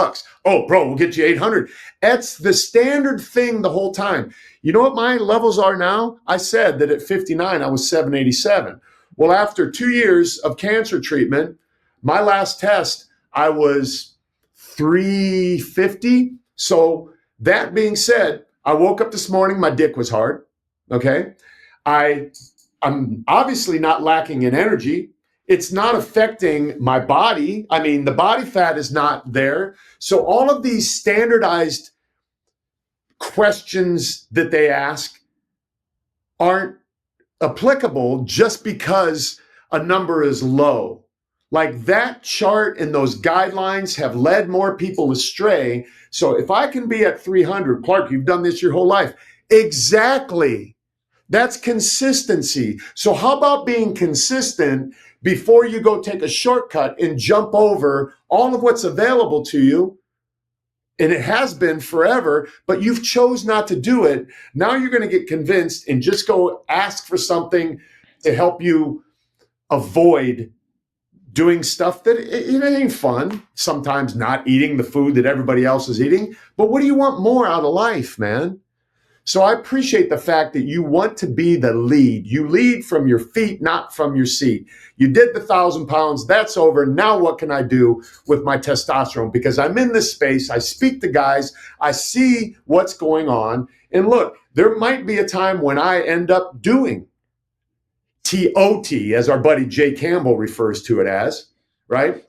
Oh, bro, we'll get you 800. That's the standard thing the whole time. You know what my levels are now? I said that at 59, I was 787. Well, after 2 years of cancer treatment, my last test, I was 350. So that being said, I woke up this morning, my dick was hard. Okay. I'm obviously not lacking in energy. It's not affecting my body. I mean, the body fat is not there. So all of these standardized questions that they ask aren't applicable just because a number is low. Like that chart and those guidelines have led more people astray. So if I can be at 300, Clark, you've done this your whole life. Exactly. That's consistency. So how about being consistent before you go take a shortcut and jump over all of what's available to you? And it has been forever, but you've chose not to do it. Now you're going to get convinced and just go ask for something to help you avoid doing stuff that it ain't fun. Sometimes not eating the food that everybody else is eating. But what do you want more out of life, man? So I appreciate the fact that you want to be the lead. You lead from your feet, not from your seat. You did the 1,000 pounds. That's over. Now what can I do with my testosterone? Because I'm in this space. I speak to guys. I see what's going on. And look, there might be a time when I end up doing TOT, as our buddy Jay Campbell refers to it as, right?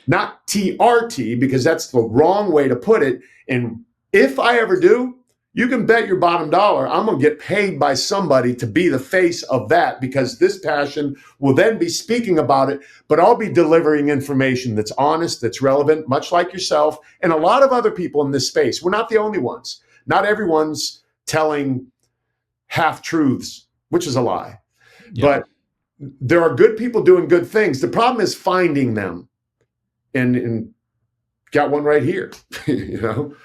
Not TRT, because that's the wrong way to put it. And if I ever do, you can bet your bottom dollar I'm going to get paid by somebody to be the face of that, because this passion will then be speaking about it, but I'll be delivering information that's honest, that's relevant, much like yourself and a lot of other people in this space. We're not the only ones. Not everyone's telling half-truths, which is a lie. Yeah. But there are good people doing good things. The problem is finding them. And got one right here, you know?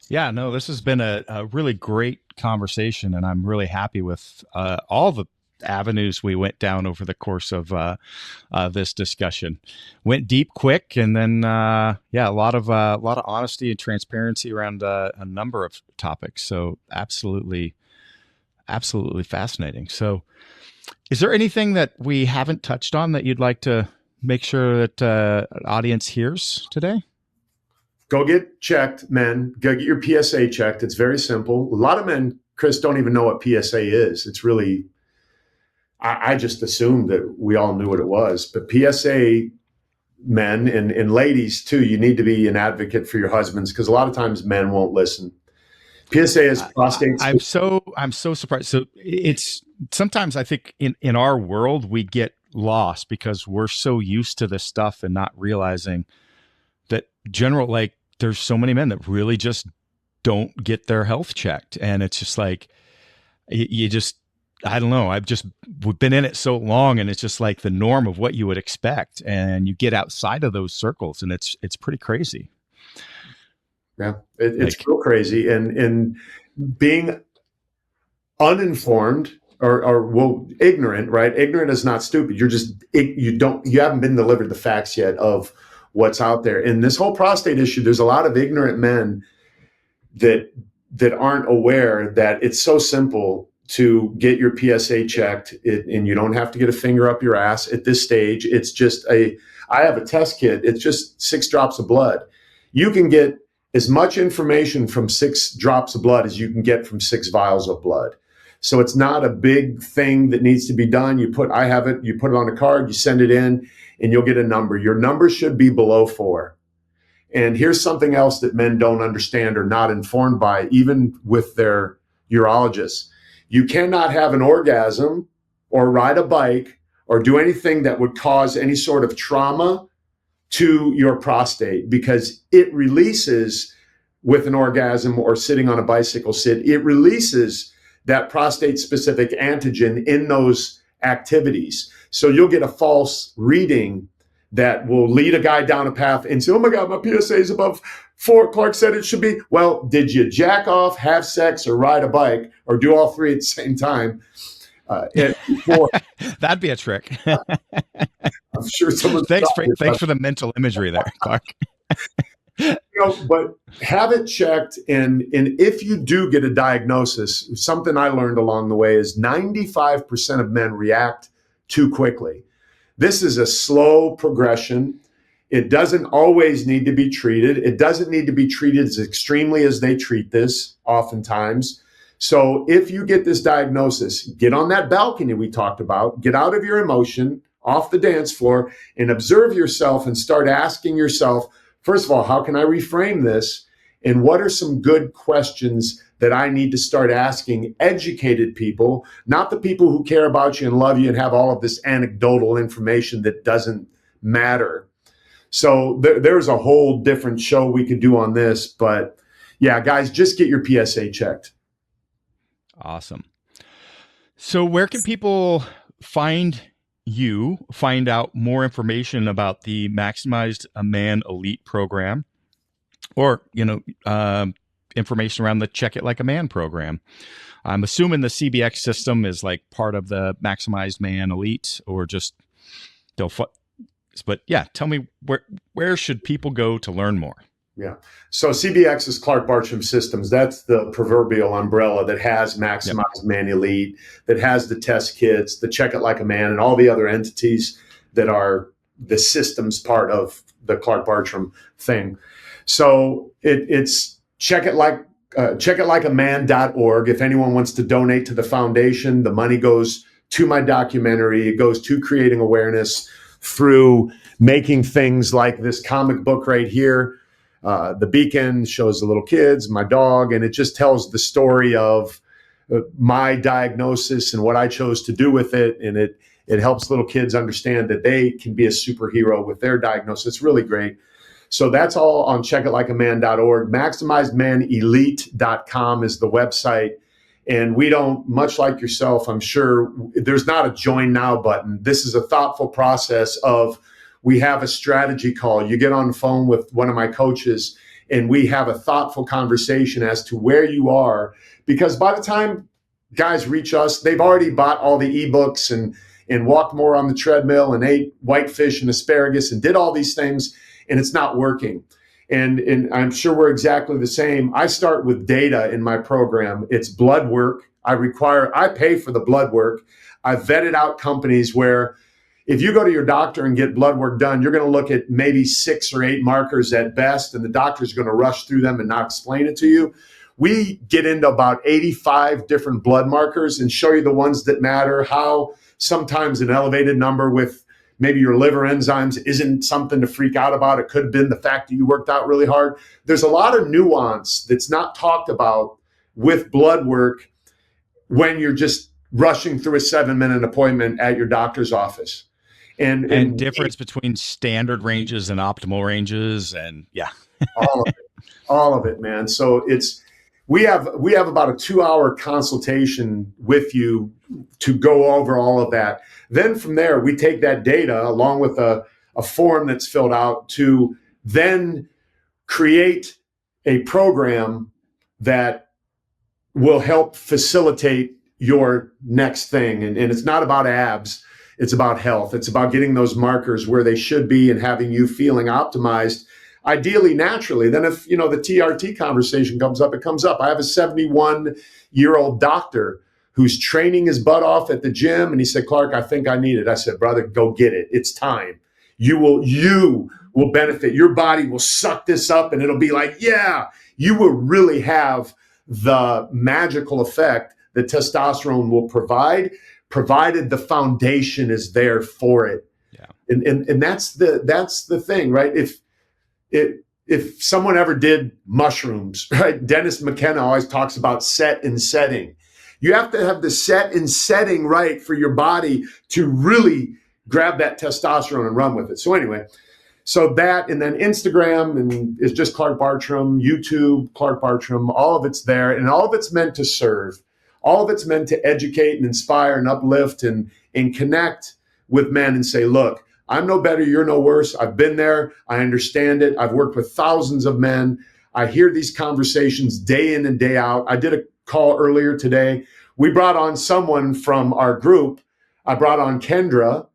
Yeah, no, this has been a really great conversation, and I'm really happy with all the avenues we went down over the course of this discussion. Went deep, quick, and then a lot of honesty and transparency around a number of topics. So absolutely fascinating. So, is there anything that we haven't touched on that you'd like to make sure that an audience hears today? Go get checked, men. Go get your PSA checked. It's very simple. A lot of men, Chris, don't even know what PSA is. It's really, I just assumed that we all knew what it was. But PSA, men and ladies too, you need to be an advocate for your husbands, because a lot of times men won't listen. PSA is prostate. I'm so surprised. So it's sometimes I think in our world we get lost because we're so used to this stuff and not realizing that there's so many men that really just don't get their health checked. And it's just like, I don't know. We've been in it so long, and it's just like the norm of what you would expect. And you get outside of those circles and it's pretty crazy. Yeah, it's real crazy. And being uninformed or ignorant, right? Ignorant is not stupid. You haven't been delivered the facts yet of what's out there. In this whole prostate issue, there's a lot of ignorant men that that aren't aware that it's so simple to get your PSA checked, and you don't have to get a finger up your ass at this stage. It's just I have a test kit. It's just 6 drops of blood. You can get as much information from 6 drops of blood as you can get from 6 vials of blood. So it's not a big thing that needs to be done. You put it on a card, you send it in, and you'll get a number. Your number should be below 4. And here's something else that men don't understand or not informed by, even with their urologists. You cannot have an orgasm or ride a bike or do anything that would cause any sort of trauma to your prostate, because it releases with an orgasm or sitting on a bicycle sit, it releases that prostate specific antigen in those activities. So you'll get a false reading that will lead a guy down a path and say, oh my God, my PSA is above 4. Clark said it should be. Well, did you jack off, have sex, or ride a bike, or do all 3 at the same time? That'd be a trick. I'm sure someone. Thanks for the mental imagery there, Clark. But have it checked, and if you do get a diagnosis, something I learned along the way is 95% of men react too quickly. This is a slow progression. It doesn't always need to be treated. It doesn't need to be treated as extremely as they treat this oftentimes. So if you get this diagnosis, get on that balcony we talked about, get out of your emotion, off the dance floor, and observe yourself and start asking yourself, first of all, how can I reframe this? And what are some good questions that I need to start asking educated people, not the people who care about you and love you and have all of this anecdotal information that doesn't matter. So there's a whole different show we could do on this. But yeah, guys, just get your PSA checked. Awesome. So where can people find out more information about the Maximized a Man Elite program, or, information around the Check It Like a Man program? I'm assuming the CBX system is like part of the Maximized Man Elite, or just but yeah, tell me where should people go to learn more? Yeah. So CBX is Clark Bartram Systems. That's the proverbial umbrella that has Maximized Man Elite, that has the test kits, the Check It Like a Man, and all the other entities that are the systems part of the Clark Bartram thing. So it's checkitlikeaman.org. If anyone wants to donate to the foundation, the money goes to my documentary. It goes to creating awareness through making things like this comic book right here. The Beacon shows the little kids, my dog, and it just tells the story of my diagnosis and what I chose to do with it. And it helps little kids understand that they can be a superhero with their diagnosis. It's really great. So that's all on checkitlikeaman.org. MaximizedManElite.com is the website. And we don't, much like yourself, I'm sure, there's not a join now button. This is a thoughtful process of, we have a strategy call. You get on the phone with one of my coaches and we have a thoughtful conversation as to where you are. Because by the time guys reach us, they've already bought all the ebooks and walked more on the treadmill and ate whitefish and asparagus and did all these things, and it's not working. And I'm sure we're exactly the same. I start with data in my program. It's blood work. I pay for the blood work. I've vetted out companies where if you go to your doctor and get blood work done, you're going to look at maybe 6 or 8 markers at best, and the doctor's going to rush through them and not explain it to you. We get into about 85 different blood markers and show you the ones that matter, how sometimes an elevated number with maybe your liver enzymes isn't something to freak out about. It could have been the fact that you worked out really hard. There's a lot of nuance that's not talked about with blood work when you're just rushing through a 7-minute appointment at your doctor's office. And difference between standard ranges and optimal ranges, and yeah. all of it, man. So we have about a 2-hour consultation with you to go over all of that. Then from there, we take that data along with a form that's filled out to then create a program that will help facilitate your next thing. And it's not about abs. It's about health. It's about getting those markers where they should be and having you feeling optimized. ideally naturally. Then if, the TRT conversation comes up, it comes up. I have a 71-year-old doctor who's training his butt off at the gym. And he said, Clark, I think I need it. I said, brother, go get it. It's time. You will benefit. Your body will suck this up and it'll be like, yeah, you will really have the magical effect that testosterone will provide, provided the foundation is there for it. Yeah. And that's the thing, right? If someone ever did mushrooms, right? Dennis McKenna always talks about set and setting. You have to have the set and setting right for your body to really grab that testosterone and run with it. So anyway, so that, and then Instagram, and it's just Clark Bartram, YouTube, Clark Bartram, all of it's there, and all of it's meant to serve. All of it's meant to educate and inspire and uplift and connect with men and say, look, I'm no better, you're no worse. I've been there. I understand it. I've worked with thousands of men. I hear these conversations day in and day out. I did a call earlier today. We brought on someone from our group. I brought on Kendra.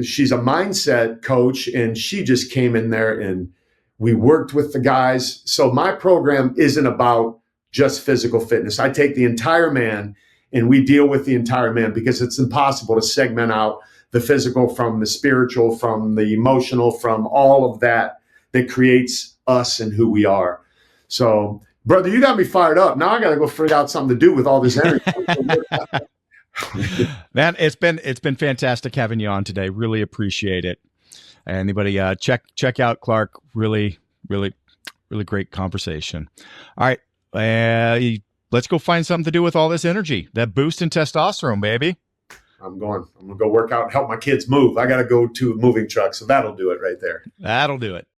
She's a mindset coach, and she just came in there and we worked with the guys. So my program isn't about just physical fitness. I take the entire man and we deal with the entire man, because it's impossible to segment out the physical from the spiritual, from the emotional, from all of that creates us and who we are. So, brother, you got me fired up. Now I got to go figure out something to do with all this energy. Man, it's been fantastic having you on today. Really appreciate it. Anybody check out Clark. Really great conversation. All right, let's go find something to do with all this energy, that boost in testosterone, baby. I'm gonna go work out and help my kids move. I got to go to a moving truck, so that'll do it right there. That'll do it.